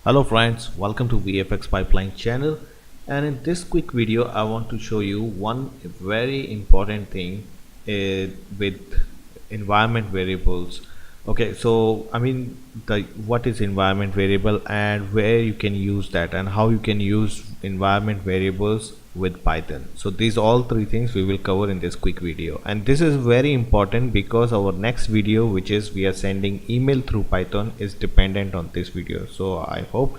Hello friends, welcome to VFX Pipeline channel, and in this quick video I want to show you one very important thing with environment variables. Okay, so what is environment variable and where you can use that and how you can use environment variables with Python. So these all three things we will cover in this quick video, and this is very important because our next video, which is we are sending email through Python, is dependent on this video. So I hope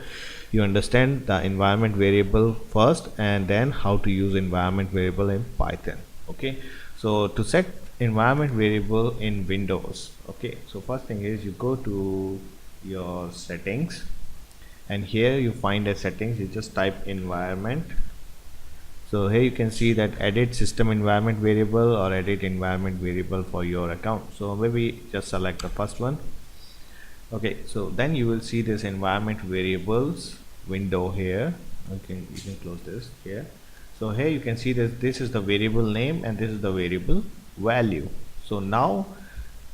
you understand the environment variable first and then how to use environment variable in Python. Okay, so to set environment variable in Windows, okay, so first thing is you go to your settings, and here you find a settings, you just type environment. So here you can see that edit system environment variable or edit environment variable for your account. So maybe just select the first one. Okay, so then you will see this environment variables window here. Okay, you can close this here. So here you can see that this is the variable name and this is the variable value. So now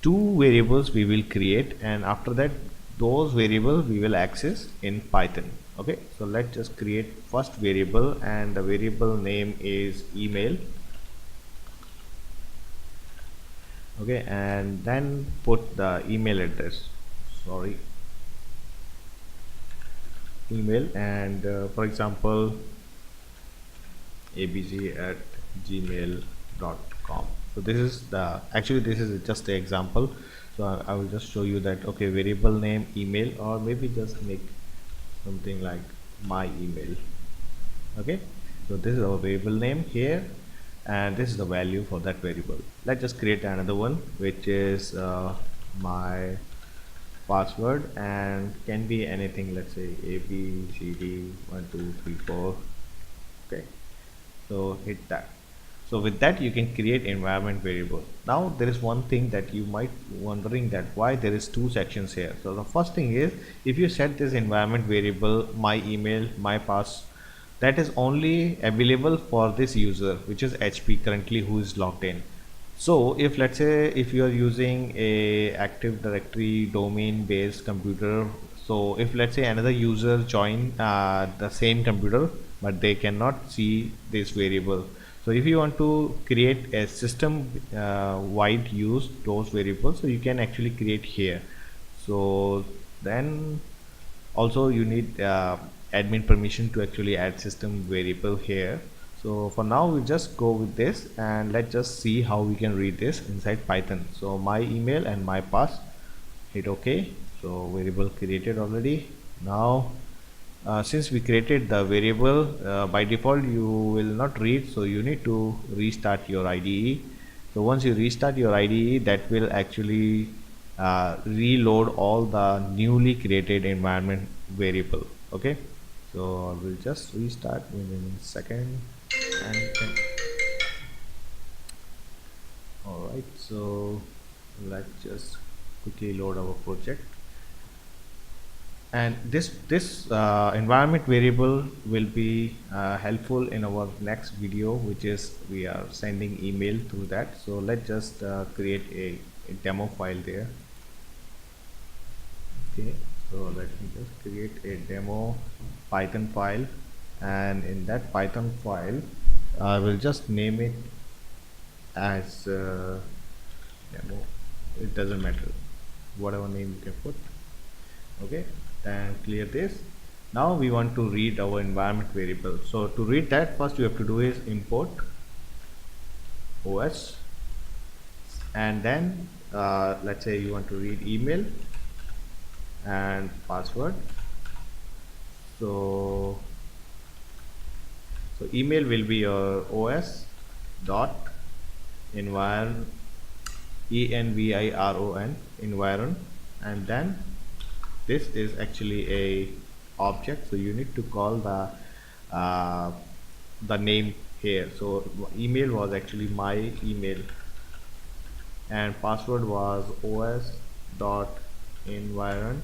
two variables we will create, and after that those variables we will access in Python. Okay, so let's just create first variable, and the variable name is email. Okay, and then put the email address, sorry, email, and for example abc@gmail.com. So this is the actually this is just the example. So I will just show you that. Okay, variable name email, or maybe just make something like my email. Okay, so this is our variable name here, and this is the value for that variable. Let's just create another one, which is my password, and can be anything. Let's say abcd1234. Okay, so hit that. So with that you can create environment variable. Now there is one thing that you might wondering, that why there is two sections here. So the first thing is, if you set this environment variable my email my pass, that is only available for this user, which is HP currently, who is logged in. So if let's say if you are using a Active Directory domain based computer, so if let's say another user join the same computer but they cannot see this variable, so if you want to create a system wide use those variables, so you can actually create here. So then also you need admin permission to actually add system variable here. So for now we just go with this, and let's just see how we can read this inside Python. So my email and my pass, hit OK. So variable created already. Now since we created the variable, by default you will not read, so you need to restart your IDE. So once you restart your IDE, that will actually reload all the newly created environment variable. Okay, so I will just restart within a second. And then, all right, so let's just quickly load our project. And this environment variable will be helpful in our next video, which is we are sending email through that. So let's just create a demo file there. Okay, so let me just create a demo Python file, and in that Python file I will just name it as demo. It doesn't matter, whatever name you can put. Okay, then clear this. Now we want to read our environment variable. So to read that, first you have to do is import OS, and then let's say you want to read email and password. So email will be your OS dot environ, environ, and then this is actually a object, so you need to call the name here. So email was actually my email, and password was os dot environ,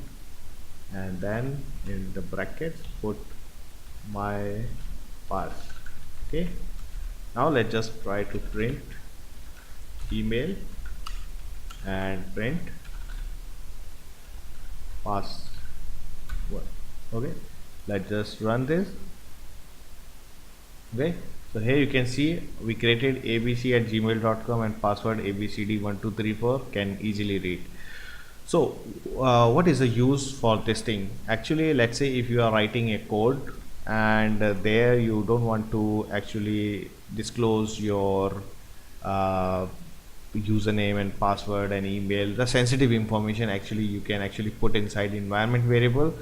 and then in the brackets put my pass. Okay, now let's just try to print email and print password. Okay, let's just run this. Okay, so here you can see we created abc@gmail.com and password abcd1234 can easily read. So what is the use for this thing? Actually, let's say if you are writing a code and there you don't want to actually disclose your uh, username and password and email, the sensitive information, actually you can actually put inside environment variable,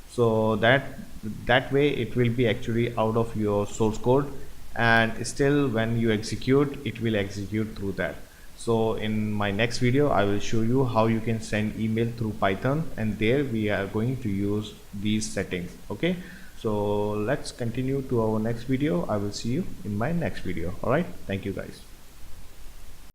so that way it will be actually out of your source code, and still when you execute it will execute through that. So in my next video I will show you how you can send email through Python, and there we are going to use these settings. Okay, so let's continue to our next video. I will see you in my next video. All right, thank you guys.